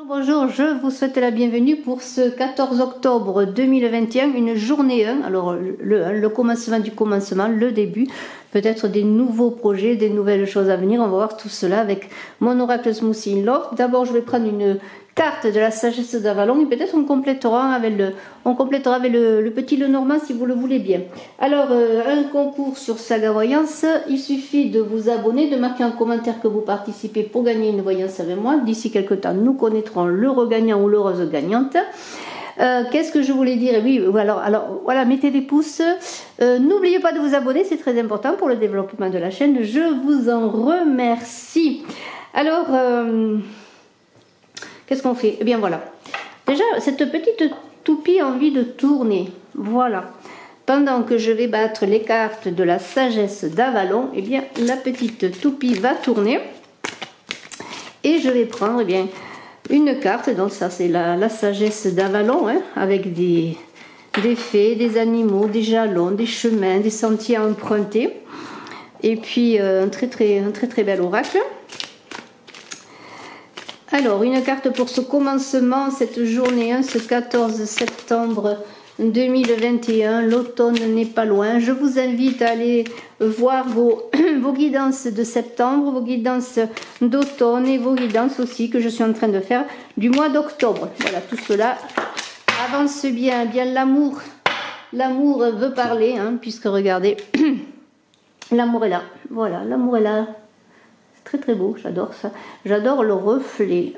Bonjour, je vous souhaite la bienvenue pour ce 14 octobre 2021, une journée 1, alors le commencement du commencement, le début, peut-être des nouveaux projets, des nouvelles choses à venir. On va voir tout cela avec mon oracle Smoothie in Love. D'abord, je vais prendre une carte de la sagesse d'Avalon et peut-être on complétera avec le petit Lenormand si vous le voulez bien. Alors, un concours sur Saga Voyance, il suffit de vous abonner, de marquer un commentaire que vous participez pour gagner une voyance avec moi. D'ici quelques temps, nous connaîtrons l'heureux gagnant ou l'heureuse gagnante. Qu'est-ce que je voulais dire? Oui, alors voilà, mettez des pouces. N'oubliez pas de vous abonner, c'est très important pour le développement de la chaîne. Je vous en remercie. Alors, qu'est-ce qu'on fait? Eh bien voilà. Déjà, cette petite toupie a envie de tourner. Voilà. Pendant que je vais battre les cartes de la sagesse d'Avalon, eh bien, la petite toupie va tourner. Et je vais prendre, eh bien, une carte. Donc ça, c'est la sagesse d'Avalon, hein, avec des fées, des animaux, des jalons, des chemins, des sentiers à emprunter. Et puis, un très bel oracle. Alors, une carte pour ce commencement, cette journée, hein, ce 14 septembre 2021, l'automne n'est pas loin. Je vous invite à aller voir vos guidances de septembre, vos guidances d'automne et vos guidances aussi que je suis en train de faire du mois d'octobre. Voilà, tout cela avance bien. Bien, l'amour veut parler, hein, puisque regardez, l'amour est là. Voilà, l'amour est là. Très beau, j'adore ça. J'adore le reflet.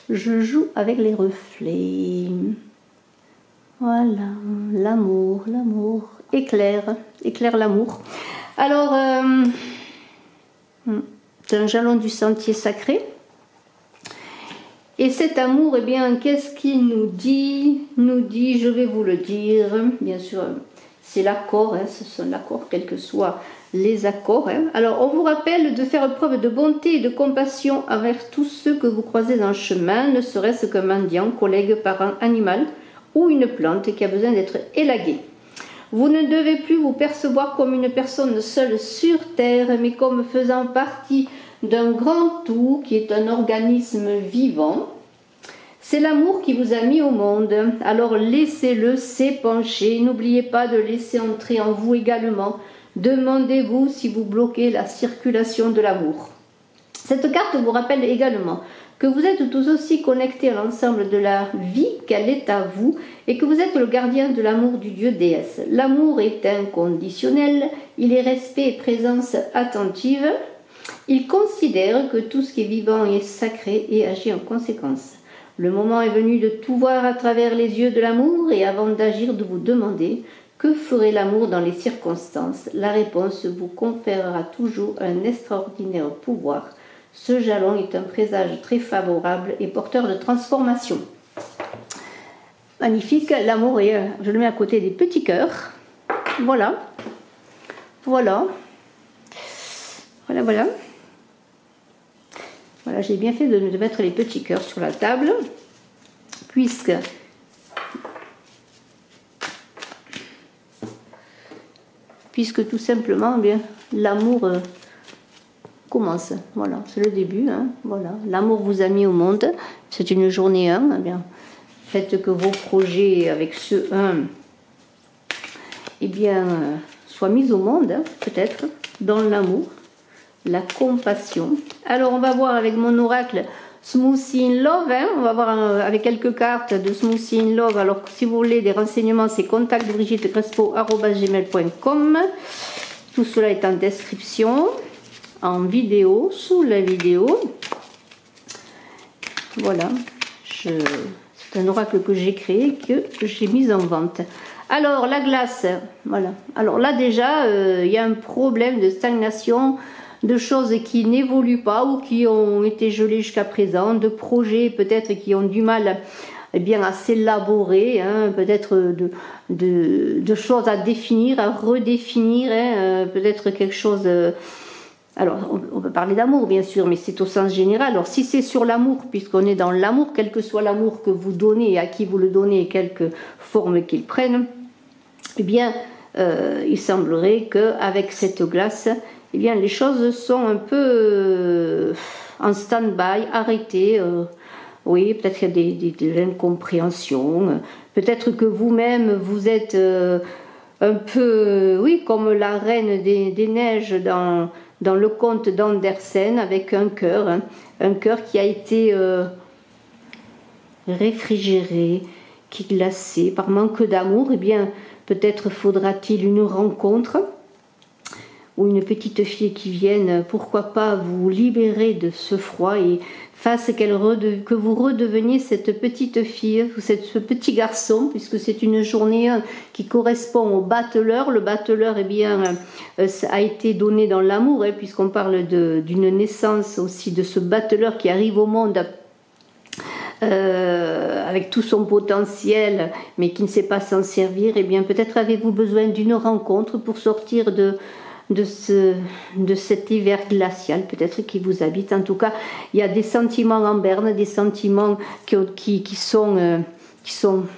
Je joue avec les reflets. Voilà, l'amour éclaire l'amour. Alors, c'est un jalon du sentier sacré. Et cet amour, eh bien, qu'est-ce qu'il nous dit? Nous dit, je vais vous le dire, bien sûr, c'est l'accord, hein, ce sont l'accord, quels que soient les accords. Hein. Alors, on vous rappelle de faire preuve de bonté et de compassion envers tous ceux que vous croisez dans le chemin, ne serait-ce qu'un mendiant, collègue, parent, animal ou une plante qui a besoin d'être élaguée. Vous ne devez plus vous percevoir comme une personne seule sur terre, mais comme faisant partie d'un grand tout qui est un organisme vivant. C'est l'amour qui vous a mis au monde, alors laissez-le s'épancher. N'oubliez pas de laisser entrer en vous également. Demandez-vous si vous bloquez la circulation de l'amour. Cette carte vous rappelle également que vous êtes tous aussi connectés à l'ensemble de la vie qu'elle est à vous et que vous êtes le gardien de l'amour du Dieu déesse. L'amour est inconditionnel, il est respect et présence attentive. Il considère que tout ce qui est vivant est sacré et agit en conséquence. Le moment est venu de tout voir à travers les yeux de l'amour et avant d'agir de vous demander que ferait l'amour dans les circonstances. La réponse vous conférera toujours un extraordinaire pouvoir. Ce jalon est un présage très favorable et porteur de transformation. Magnifique, l'amour est, je le mets à côté des petits cœurs. Voilà. Voilà, j'ai bien fait de mettre les petits cœurs sur la table, puisque tout simplement, bien, l'amour commence. Voilà, c'est le début. Hein, voilà, l'amour vous a mis au monde. C'est une journée 1. Eh bien, faites que vos projets avec ce 1, eh bien, soient mis au monde, hein, peut-être, dans l'amour, la compassion. Alors, on va voir avec mon oracle Smoothie in Love. Hein, on va voir avec quelques cartes de Smoothie in Love. Alors, si vous voulez des renseignements, c'est contactbrigittekrespo@gmail.com. Tout cela est en description, en vidéo, sous la vidéo. Voilà. C'est un oracle que j'ai créé, que j'ai mis en vente. Alors, la glace. Voilà. Alors là, déjà, il y a un problème de stagnation, de choses qui n'évoluent pas ou qui ont été gelées jusqu'à présent, de projets peut-être qui ont du mal, eh bien, à s'élaborer, hein, peut-être de choses à définir, à redéfinir, hein, peut-être quelque chose... alors, on peut parler d'amour, bien sûr, mais c'est au sens général. Alors, si c'est sur l'amour, puisqu'on est dans l'amour, quel que soit l'amour que vous donnez et à qui vous le donnez et quelque forme qu'il prenne, eh bien, il semblerait qu'avec cette glace, eh bien, les choses sont un peu en stand-by, arrêté. Oui, peut-être qu'il y a de l'incompréhension. Peut-être que vous-même, vous êtes un peu, oui, comme la reine des neiges dans le conte d'Andersen, avec un cœur qui a été réfrigéré, qui est glacé par manque d'amour. Eh bien, peut-être faudra-t-il une rencontre ou une petite fille qui vienne, pourquoi pas, vous libérer de ce froid et fasse que vous redeveniez cette petite fille, ce petit garçon, puisque c'est une journée qui correspond au battleur. Le battleur, eh bien, a été donné dans l'amour, puisqu'on parle d'une naissance aussi de ce battleur qui arrive au monde avec tout son potentiel, mais qui ne sait pas s'en servir. Eh bien, peut-être avez-vous besoin d'une rencontre pour sortir de cet hiver glacial peut-être qui vous habite. En tout cas, il y a des sentiments en berne, des sentiments qui sont,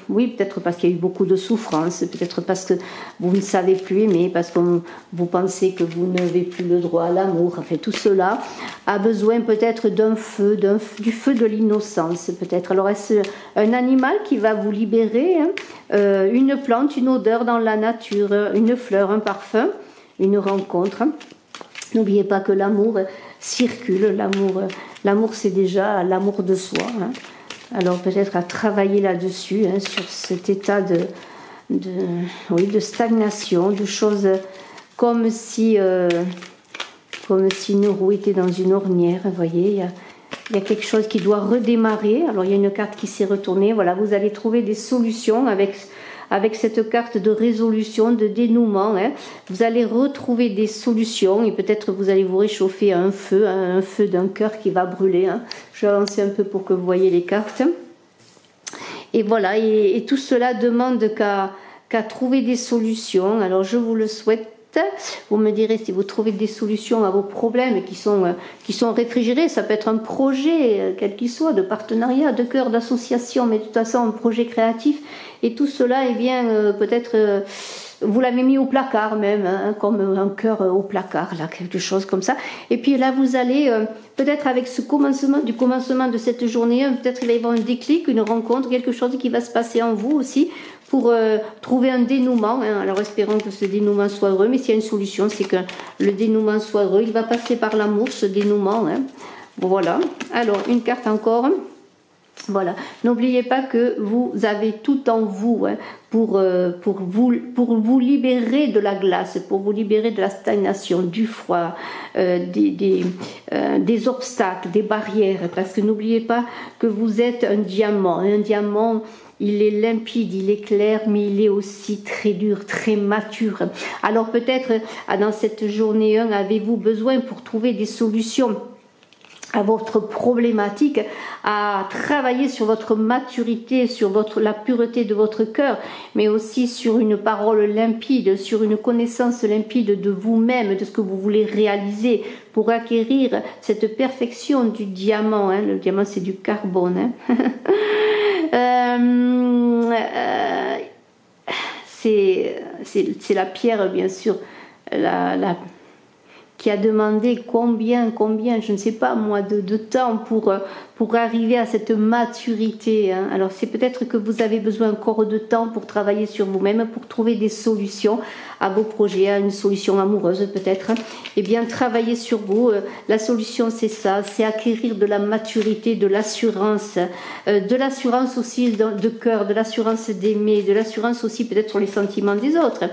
oui, peut-être parce qu'il y a eu beaucoup de souffrance, peut-être parce que vous ne savez plus aimer, parce que vous pensez que vous n'avez plus le droit à l'amour. Enfin, tout cela a besoin peut-être du feu de l'innocence, peut-être. Alors, est-ce un animal qui va vous libérer, une plante, une odeur dans la nature, une fleur, un parfum, une rencontre? N'oubliez pas que l'amour circule, l'amour c'est déjà l'amour de soi. Alors peut-être à travailler là-dessus, sur cet état de stagnation, de choses comme si une roue était dans une ornière. Vous voyez, il y a quelque chose qui doit redémarrer. Alors il y a une carte qui s'est retournée. Voilà, vous allez trouver des solutions avec cette carte de résolution, de dénouement. Vous allez retrouver des solutions et peut-être vous allez vous réchauffer à un feu d'un cœur qui va brûler. Je vais avancer un peu pour que vous voyez les cartes. Et voilà, et tout cela demande qu'à trouver des solutions. Alors je vous le souhaite. Vous me direz si vous trouvez des solutions à vos problèmes qui sont réfrigérés. Ça peut être un projet, quel qu'il soit, de partenariat, de cœur, d'association, mais de toute façon un projet créatif. Et tout cela, eh bien, peut-être vous l'avez mis au placard même, comme un cœur au placard, là, quelque chose comme ça. Et puis là, vous allez, peut-être avec ce commencement de cette journée, peut-être il va y avoir un déclic, une rencontre, quelque chose qui va se passer en vous aussi, pour trouver un dénouement. Alors espérons que ce dénouement soit heureux, mais s'il y a une solution, c'est que le dénouement soit heureux. Il va passer par l'amour, ce dénouement. Bon, voilà. Alors, une carte encore. Voilà. N'oubliez pas que vous avez tout en vous pour vous libérer de la glace, pour vous libérer de la stagnation, du froid, des obstacles, des barrières. Parce que n'oubliez pas que vous êtes un diamant. Un diamant, il est limpide, il est clair, mais il est aussi très dur, très mature. Alors peut-être dans cette journée 1, avez-vous besoin pour trouver des solutions à votre problématique, à travailler sur votre maturité, sur la pureté de votre cœur, mais aussi sur une parole limpide, sur une connaissance limpide de vous-même, de ce que vous voulez réaliser pour acquérir cette perfection du diamant. Le diamant, c'est du carbone. C'est la pierre, bien sûr, qui a demandé combien, je ne sais pas moi, de temps pour arriver à cette maturité. Alors c'est peut-être que vous avez besoin encore de temps pour travailler sur vous-même, pour trouver des solutions à vos projets, à une solution amoureuse peut-être. Eh bien, travaillez sur vous. La solution, c'est ça, c'est acquérir de la maturité, de l'assurance aussi de cœur, de l'assurance d'aimer, de l'assurance aussi peut-être sur les sentiments des autres.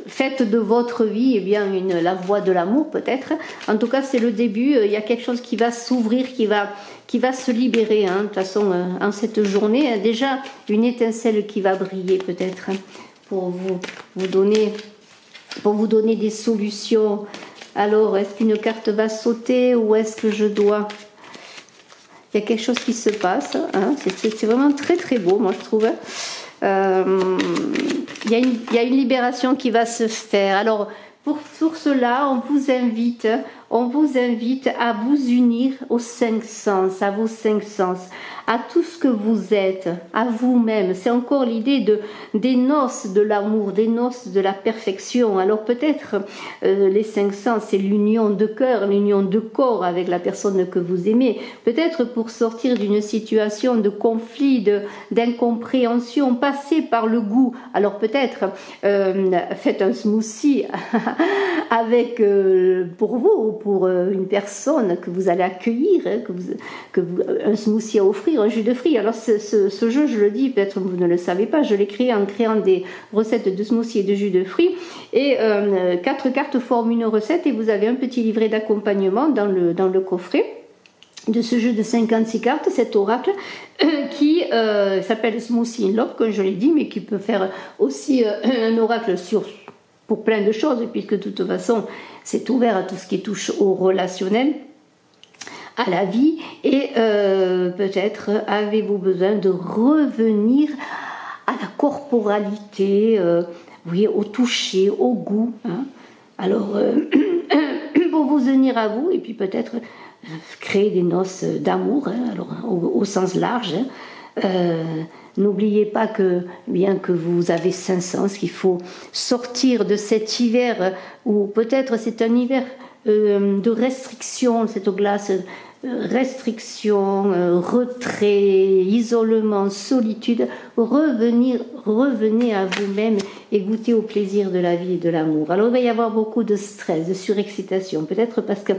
Faites de votre vie eh bien la voie de l'amour peut-être. En tout cas, c'est le début. Il y a quelque chose qui va s'ouvrir, qui va se libérer. De toute façon, en cette journée, déjà une étincelle qui va briller peut-être pour vous donner des solutions. Alors, est-ce qu'une carte va sauter ou est-ce que je dois... Il y a quelque chose qui se passe. C'est vraiment très très beau, moi je trouve. Il y a une libération qui va se faire. Alors pour cela, on vous invite on vous invite à vous unir aux 5 sens, à vos 5 sens, à tout ce que vous êtes, à vous-même. C'est encore l'idée des noces de l'amour, des noces de la perfection. Alors peut-être les 5 sens, c'est l'union de cœur, l'union de corps avec la personne que vous aimez. Peut-être pour sortir d'une situation de conflit, d'incompréhension, passer par le goût. Alors peut-être faites un smoothie avec pour vous ou pour une personne que vous allez accueillir, hein, un smoothie à offrir, un jus de fruits. Alors ce jeu, je le dis, peut-être vous ne le savez pas, je l'ai créé en créant des recettes de smoothie et de jus de fruits, et 4 cartes forment une recette, et vous avez un petit livret d'accompagnement dans le coffret de ce jeu de 56 cartes, cet oracle qui s'appelle Smoothie in Love, comme je l'ai dit, mais qui peut faire aussi un oracle pour plein de choses, puisque de toute façon c'est ouvert à tout ce qui touche au relationnel, à la vie, et peut-être avez-vous besoin de revenir à la corporalité, oui, au toucher, au goût, hein. Alors pour vous unir à vous, et puis peut-être créer des noces d'amour, hein, alors au sens large, hein. N'oubliez pas que bien que vous avez 5 sens, qu'il faut sortir de cet hiver, ou peut-être c'est un hiver de restriction, cette glace, restriction, retrait, isolement, solitude. Revenez à vous-même et goûtez au plaisir de la vie et de l'amour. Alors il va y avoir beaucoup de stress, de surexcitation, peut-être parce que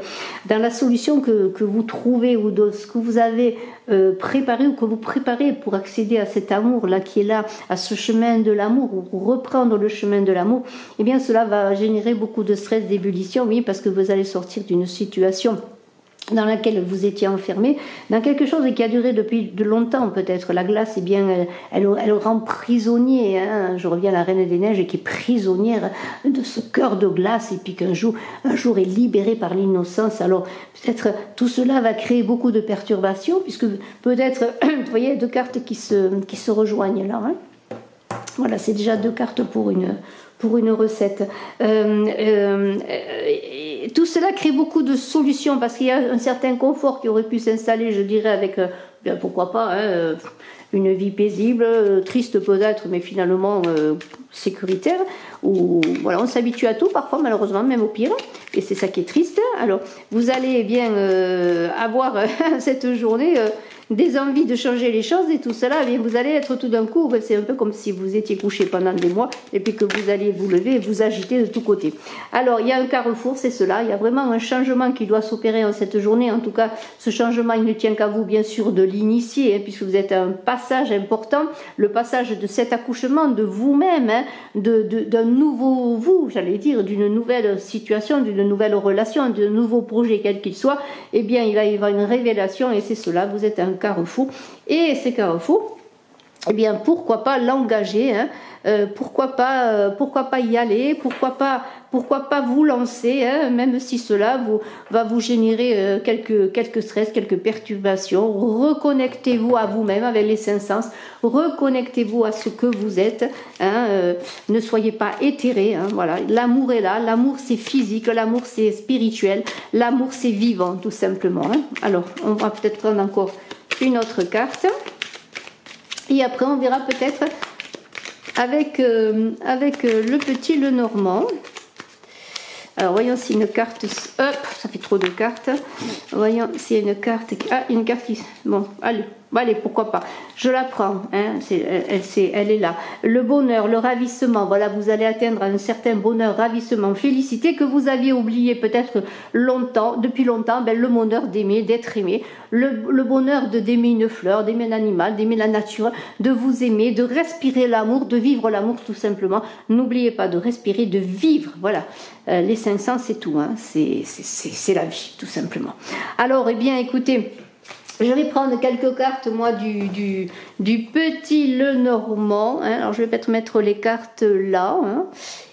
dans la solution que vous trouvez, ou de ce que vous avez préparé, ou que vous préparez pour accéder à cet amour-là qui est là, à ce chemin de l'amour, ou pour reprendre le chemin de l'amour, eh bien cela va générer beaucoup de stress, d'ébullition, oui, parce que vous allez sortir d'une situation dans laquelle vous étiez enfermé, dans quelque chose qui a duré depuis de longtemps peut-être. La glace, eh bien, elle rend prisonnier, hein. Je reviens à la Reine des Neiges qui est prisonnière de ce cœur de glace, et puis un jour est libérée par l'innocence. Alors peut-être tout cela va créer beaucoup de perturbations, puisque peut-être, vous voyez, 2 cartes qui se rejoignent là, hein. Voilà, c'est déjà 2 cartes pour une recette. Tout cela crée beaucoup de solutions, parce qu'il y a un certain confort qui aurait pu s'installer, je dirais, avec, bien, pourquoi pas, hein, une vie paisible, triste peut-être, mais finalement sécuritaire, où voilà, on s'habitue à tout, parfois malheureusement, même au pire, et c'est ça qui est triste. Alors, vous allez bien avoir cette journée des envies de changer les choses, et tout cela, eh bien, vous allez être tout d'un coup, c'est un peu comme si vous étiez couché pendant des mois, et puis que vous allez vous lever et vous agiter de tous côtés. Alors, il y a un carrefour, c'est cela, il y a vraiment un changement qui doit s'opérer en cette journée. En tout cas, ce changement, il ne tient qu'à vous, bien sûr, de l'initier, hein, puisque vous êtes à un passage important, le passage de cet accouchement de vous-même, hein, d'un nouveau vous, j'allais dire, d'une nouvelle situation, d'une nouvelle relation, d'un nouveau projet, quel qu'il soit. Eh bien, il va y avoir une révélation, et c'est cela, vous êtes un carrefour, et ces carrefours, eh bien, pourquoi pas l'engager, hein, pourquoi pas y aller, pourquoi pas vous lancer, hein, même si cela va vous générer quelques stress, quelques perturbations. Reconnectez-vous à vous-même avec les 5 sens, reconnectez-vous à ce que vous êtes, hein, ne soyez pas éthérés, hein, voilà. L'amour est là, l'amour c'est physique, l'amour c'est spirituel, l'amour c'est vivant, tout simplement, hein. Alors, on va peut-être prendre encore une autre carte, et après on verra peut-être avec le petit Lenormand. Alors voyons si une carte, hop, ça fait trop de cartes, voyons s'il y a une carte, une carte qui, bon, allez, pourquoi pas, je la prends, hein, elle est là. Le bonheur, le ravissement, voilà, vous allez atteindre un certain bonheur, ravissement, félicité, que vous aviez oublié peut-être depuis longtemps, ben, le bonheur d'aimer, d'être aimé, le bonheur d'aimer une fleur, d'aimer un animal, d'aimer la nature, de vous aimer, de respirer l'amour, de vivre l'amour tout simplement. N'oubliez pas de respirer, de vivre, voilà. Les 5 sens, c'est tout, hein, c'est la vie, tout simplement. Alors, eh bien, écoutez, je vais prendre quelques cartes, moi, du petit Lenormand, hein. Alors, je vais peut-être mettre les cartes là, hein.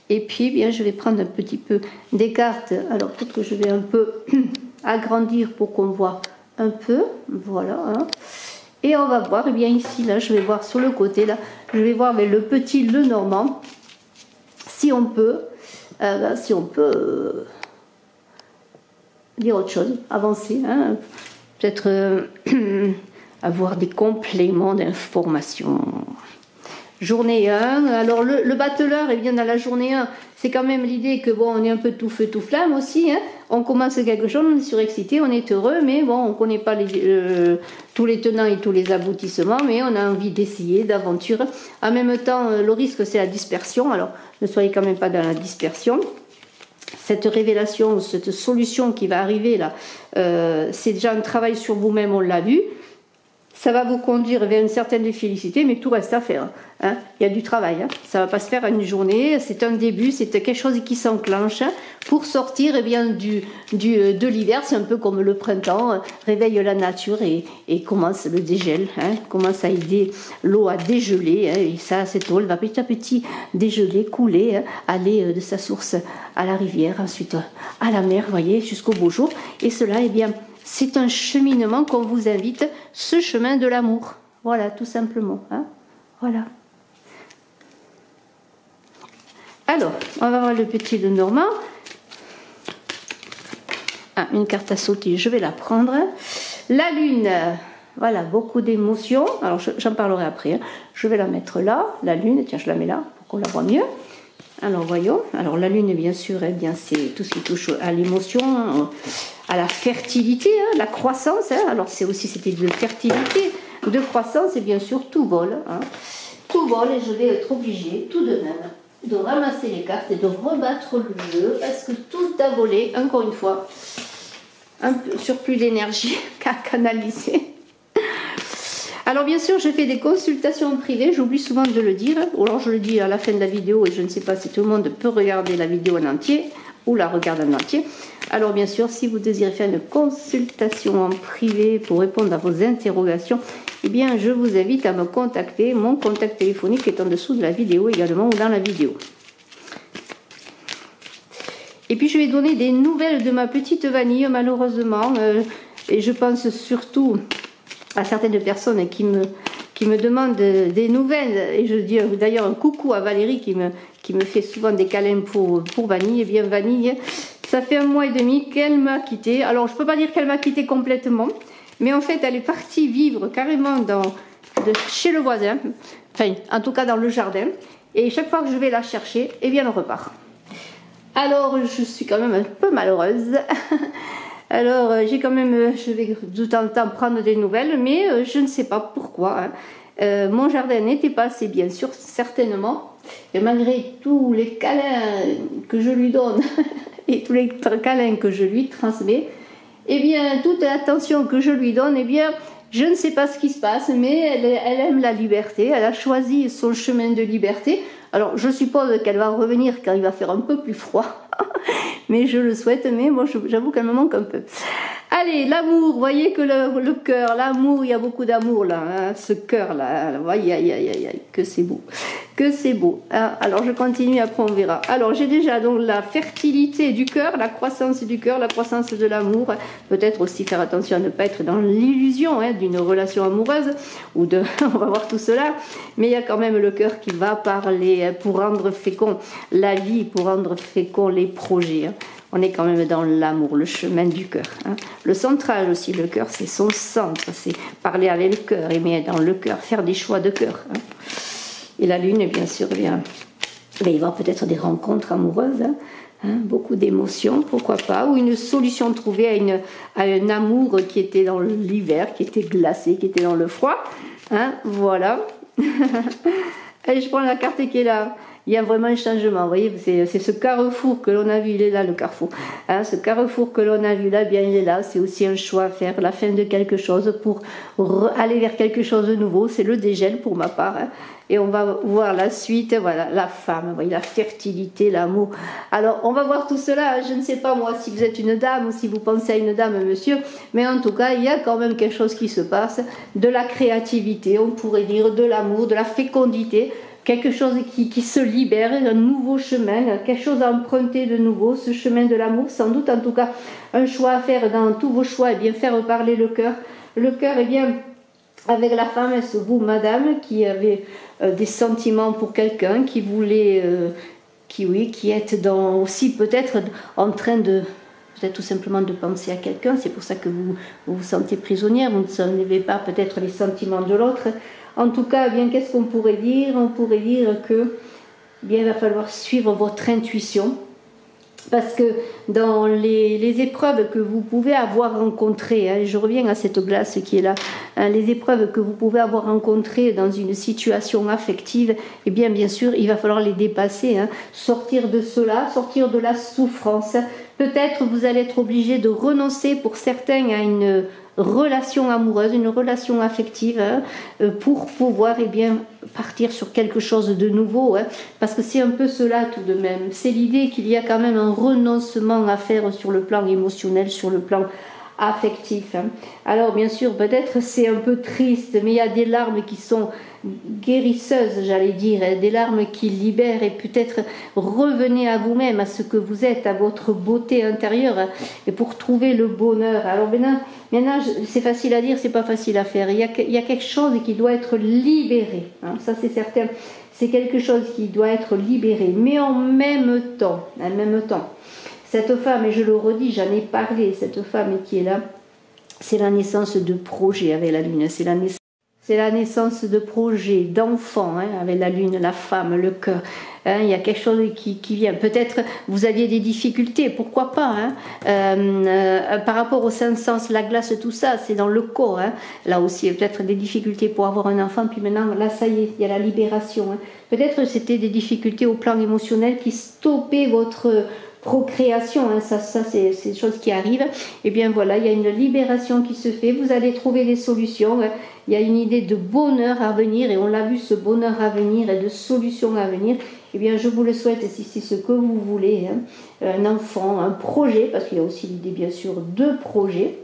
Et puis, bien, je vais prendre un petit peu des cartes. Alors, peut-être que je vais un peu agrandir pour qu'on voit un peu, voilà, hein. Et on va voir, eh bien, ici, là, je vais voir sur le côté, là, je vais voir avec le petit Lenormand, si on peut... dire autre chose, avancer, hein, peut-être avoir des compléments d'information. Journée 1, alors le battleur, eh bien dans la journée 1, c'est quand même l'idée que bon, on est un peu tout feu, tout flamme aussi, hein. On commence quelque chose, on est surexcité, on est heureux, mais bon, on ne connaît pas tous les tenants et tous les aboutissements, mais on a envie d'essayer, d'aventure. En même temps, le risque, c'est la dispersion, alors ne soyez quand même pas dans la dispersion. Cette révélation, cette solution qui va arriver là, c'est déjà un travail sur vous-même, on l'a vu. Ça va vous conduire vers une certaine félicité, mais tout reste à faire. Hein. Il y a du travail. Hein. Ça ne va pas se faire en une journée. C'est un début, c'est quelque chose qui s'enclenche pour sortir eh bien, de l'hiver. C'est un peu comme le printemps, réveille la nature et commence le dégel. Hein. Commence à aider l'eau à dégeler. Hein. Et ça, cette eau, elle va petit à petit dégeler, couler, hein, aller de sa source à la rivière, ensuite à la mer, voyez, jusqu'au beau jour. Et cela, eh bien, c'est un cheminement qu'on vous invite, ce chemin de l'amour. Voilà, tout simplement. Hein. Voilà. Alors, on va voir le petit de Normand. Ah, une carte à sauter, je vais la prendre. La lune, voilà, beaucoup d'émotions. Alors, j'en parlerai après. Hein. Je vais la mettre là, la lune. Tiens, je la mets là pour qu'on la voit mieux. Alors, voyons. Alors, la lune, bien sûr, eh bien, c'est tout ce qui touche à l'émotion, à la fertilité, hein, la croissance. Hein. Alors, c'est aussi cette idée de fertilité, de croissance, et bien sûr, tout vole. Hein. Tout vole, et je vais être obligée, tout de même, de ramasser les cartes et de rebattre le jeu, parce que tout a volé, encore une fois, un peu surplus d'énergie qu'à canaliser. Alors bien sûr, je fais des consultations privées, j'oublie souvent de le dire, ou alors je le dis à la fin de la vidéo et je ne sais pas si tout le monde peut regarder la vidéo en entier ou la regarde en entier. Alors bien sûr, si vous désirez faire une consultation en privé pour répondre à vos interrogations, eh bien je vous invite à me contacter. Mon contact téléphonique est en dessous de la vidéo également ou dans la vidéo. Et puis je vais donner des nouvelles de ma petite Vanille, malheureusement, et je pense surtout à certaines personnes qui me demandent des nouvelles, et je dis d'ailleurs un coucou à Valérie qui me fait souvent des câlins pour Vanille. Et bien Vanille, ça fait 1 mois et demi qu'elle m'a quittée. Alors je ne peux pas dire qu'elle m'a quittée complètement, mais en fait elle est partie vivre carrément chez le voisin, enfin en tout cas dans le jardin, et chaque fois que je vais la chercher, eh bien elle repart. Alors je suis quand même un peu malheureuse. Alors, j'ai quand même, je vais de temps en temps prendre des nouvelles, mais je ne sais pas pourquoi. Hein. Mon jardin n'était pas assez bien sûr, certainement. Et malgré tous les câlins que je lui donne et tous les câlins que je lui transmets, eh bien, toute l'attention que je lui donne, eh bien, je ne sais pas ce qui se passe, mais elle aime la liberté. Elle a choisi son chemin de liberté. Alors, je suppose qu'elle va revenir quand il va faire un peu plus froid. Mais je le souhaite, mais moi j'avoue qu'elle me manque un peu. Allez, l'amour, vous voyez que le cœur, l'amour, il y a beaucoup d'amour là, hein, ce cœur là, aïe, aïe, aïe, aïe, que c'est beau, que c'est beau. Hein. Alors je continue, après on verra. Alors j'ai déjà donc la fertilité du cœur, la croissance du cœur, la croissance de l'amour, peut-être aussi faire attention à ne pas être dans l'illusion hein, d'une relation amoureuse, ou de, on va voir tout cela, mais il y a quand même le cœur qui va parler pour rendre fécond la vie, pour rendre fécond les projets. Hein. On est quand même dans l'amour, le chemin du cœur. Hein. Le central aussi, le cœur, c'est son centre. C'est parler avec le cœur, aimer dans le cœur, faire des choix de cœur. Hein. Et la lune, bien sûr, bien, il va y avoir peut-être des rencontres amoureuses, hein. Hein, beaucoup d'émotions, pourquoi pas, ou une solution trouvée à un amour qui était dans l'hiver, qui était glacé, qui était dans le froid. Hein, voilà. Allez, je prends la carte qui est là. Il y a vraiment un changement, vous voyez, c'est ce carrefour que l'on a vu, il est là le carrefour. Hein, ce carrefour que l'on a vu là, bien il est là, c'est aussi un choix à faire, la fin de quelque chose pour aller vers quelque chose de nouveau, c'est le dégel pour ma part. Hein. Et on va voir la suite, voilà, la femme, vous voyez, la fertilité, l'amour. Alors, on va voir tout cela, je ne sais pas moi si vous êtes une dame ou si vous pensez à une dame, monsieur, mais en tout cas, il y a quand même quelque chose qui se passe, de la créativité, on pourrait dire, de l'amour, de la fécondité, quelque chose qui se libère, un nouveau chemin, quelque chose à emprunter de nouveau, ce chemin de l'amour, sans doute en tout cas un choix à faire dans tous vos choix, et bien faire parler le cœur. Le cœur, eh bien, avec la femme, est-ce vous, madame, qui avait des sentiments pour quelqu'un, qui voulait, qui êtes aussi peut-être en train peut-être tout simplement de penser à quelqu'un, c'est pour ça que vous vous sentez prisonnière, vous n'avez pas peut-être les sentiments de l'autre. En tout cas, bien, qu'est-ce qu'on pourrait dire? On pourrait dire que bien, il va falloir suivre votre intuition. Parce que dans les épreuves que vous pouvez avoir rencontrées, hein, je reviens à cette glace qui est là, hein, les épreuves que vous pouvez avoir rencontrées dans une situation affective, eh bien sûr, il va falloir les dépasser, hein, sortir de cela, sortir de la souffrance. Peut-être vous allez être obligé de renoncer pour certains à une relation amoureuse, une relation affective, hein, pour pouvoir bien partir sur quelque chose de nouveau, hein, parce que c'est un peu cela tout de même. C'est l'idée qu'il y a quand même un renoncement à faire sur le plan émotionnel, sur le plan affectif. Hein. Alors bien sûr, peut-être c'est un peu triste, mais il y a des larmes qui sont guérisseuses, j'allais dire, hein, des larmes qui libèrent, et peut-être revenez à vous-même, à ce que vous êtes, à votre beauté intérieure, hein, et pour trouver le bonheur. Alors maintenant c'est facile à dire, c'est pas facile à faire. Il y a quelque chose qui doit être libéré, hein, ça c'est certain. C'est quelque chose qui doit être libéré, mais en même temps, cette femme, et je le redis, j'en ai parlé, cette femme qui est là, c'est la naissance de projets avec la lune, c'est la naissance de projets, d'enfants, hein, avec la lune, la femme, le cœur. Hein, il y a quelque chose qui vient. Peut-être vous aviez des difficultés, pourquoi pas, hein, par rapport au cinq sens, la glace, tout ça, c'est dans le corps. Hein. Là aussi, peut-être des difficultés pour avoir un enfant, puis maintenant, là, ça y est, il y a la libération. Hein. Peut-être c'était des difficultés au plan émotionnel qui stoppaient votre procréation, hein, ça c'est des choses qui arrivent. Et bien voilà, il y a une libération qui se fait, vous allez trouver des solutions, hein. Il y a une idée de bonheur à venir, et on l'a vu, ce bonheur à venir et de solutions à venir. Eh bien je vous le souhaite, si c'est ce que vous voulez, hein, un enfant, un projet, parce qu'il y a aussi l'idée bien sûr de projet.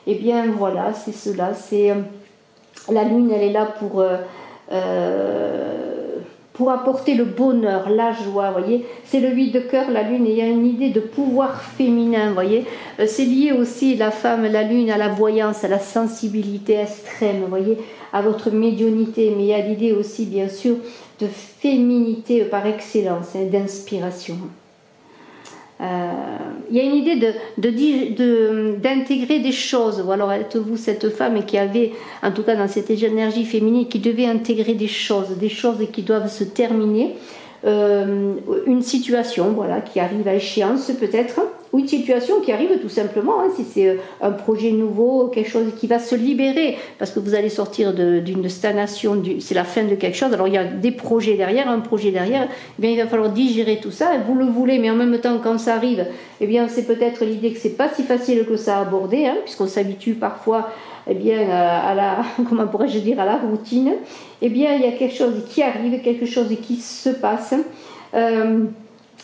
Et bien voilà, c'est cela, c'est la lune, elle est là pour apporter le bonheur, la joie, voyez. C'est le 8 de cœur, la lune, et il y a une idée de pouvoir féminin, voyez. C'est lié aussi, la femme, la lune, à la voyance, à la sensibilité extrême, voyez, à votre médiumnité, mais il y a l'idée aussi, bien sûr, de féminité par excellence, hein, d'inspiration. Il y a une idée d'intégrer des choses. Ou alors êtes-vous cette femme qui avait, en tout cas dans cette énergie féminine, qui devait intégrer des choses qui doivent se terminer, une situation, voilà, qui arrive à échéance peut-être, ou une situation qui arrive tout simplement, hein, si c'est un projet nouveau, quelque chose qui va se libérer, parce que vous allez sortir d'une stagnation, c'est la fin de quelque chose, alors il y a des projets derrière, un projet derrière, eh bien, il va falloir digérer tout ça, vous le voulez, mais en même temps quand ça arrive, eh bien, c'est peut-être l'idée que c'est pas si facile que ça à aborder, hein, puisqu'on s'habitue parfois, eh bien, à la, comment pourrais-je dire, à la routine. Eh bien, il y a quelque chose qui arrive, quelque chose qui se passe.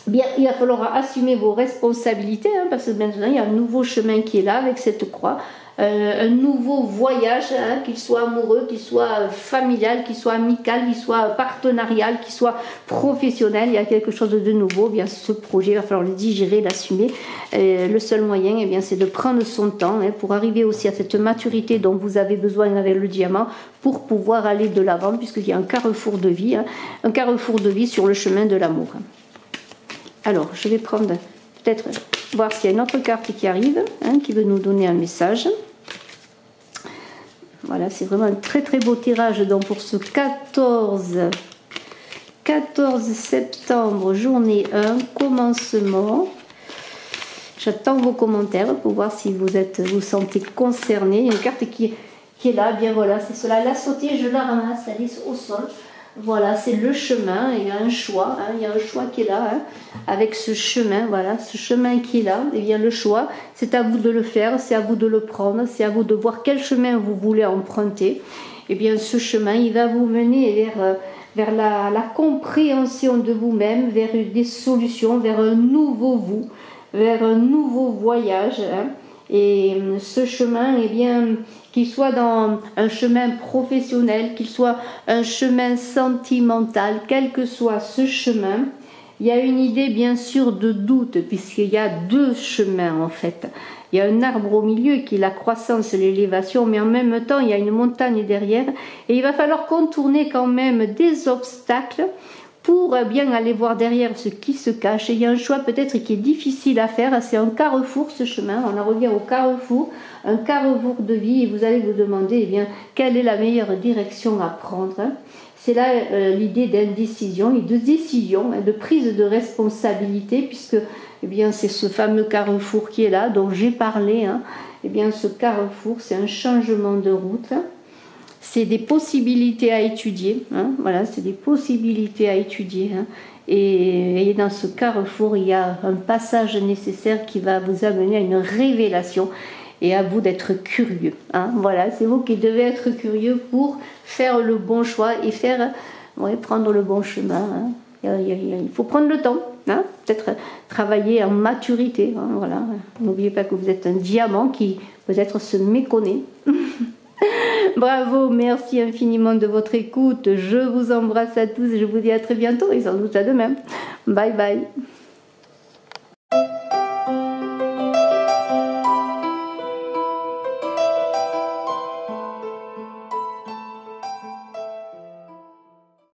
Bien, il va falloir assumer vos responsabilités, hein, parce que maintenant il y a un nouveau chemin qui est là avec cette croix, un nouveau voyage, hein, qu'il soit amoureux, qu'il soit familial, qu'il soit amical, qu'il soit partenarial, qu'il soit professionnel. Il y a quelque chose de nouveau. Bien, ce projet, il va falloir le digérer, l'assumer. Le seul moyen, eh bien, c'est de prendre son temps, hein, pour arriver aussi à cette maturité dont vous avez besoin avec le diamant, pour pouvoir aller de l'avant, puisqu'il y a un carrefour de vie, hein, un carrefour de vie sur le chemin de l'amour. Alors, je vais prendre, peut-être, voir s'il y a une autre carte qui arrive, hein, qui veut nous donner un message. Voilà, c'est vraiment un très très beau tirage. Donc, pour ce 14 septembre, journée 1, commencement. J'attends vos commentaires pour voir si vous sentez concerné. Il y a une carte qui est là, bien voilà, c'est cela. La sautée, je la ramasse, elle est au sol. Voilà, c'est le chemin, il y a un choix, hein, il y a un choix qui est là, hein, avec ce chemin, voilà, ce chemin qui est là, et bien le choix, c'est à vous de le faire, c'est à vous de le prendre, c'est à vous de voir quel chemin vous voulez emprunter. Et bien ce chemin, il va vous mener vers la compréhension de vous-même, vers des solutions, vers un nouveau vous, vers un nouveau voyage, hein. Et ce chemin, eh bien, qu'il soit dans un chemin professionnel, qu'il soit un chemin sentimental, quel que soit ce chemin, il y a une idée bien sûr de doute, puisqu'il y a deux chemins en fait. Il y a un arbre au milieu qui est la croissance, l'élévation, mais en même temps il y a une montagne derrière, et il va falloir contourner quand même des obstacles pour bien aller voir derrière ce qui se cache. Et il y a un choix peut-être qui est difficile à faire, c'est un carrefour ce chemin, on en revient au carrefour, un carrefour de vie, et vous allez vous demander quelle est la meilleure direction à prendre. C'est là l'idée d'indécision et de décision, de prise de responsabilité, puisque c'est ce fameux carrefour qui est là, dont j'ai parlé. Ce carrefour, c'est un changement de route. C'est des possibilités à étudier. Voilà, c'est des possibilités à étudier. Et dans ce carrefour, il y a un passage nécessaire qui va vous amener à une révélation et à vous d'être curieux. Voilà, c'est vous qui devez être curieux pour faire le bon choix et prendre le bon chemin. Il faut prendre le temps, peut-être travailler en maturité. Voilà. N'oubliez pas que vous êtes un diamant qui peut-être se méconnaît. Bravo, merci infiniment de votre écoute. Je vous embrasse à tous et je vous dis à très bientôt et sans doute à demain. Bye bye.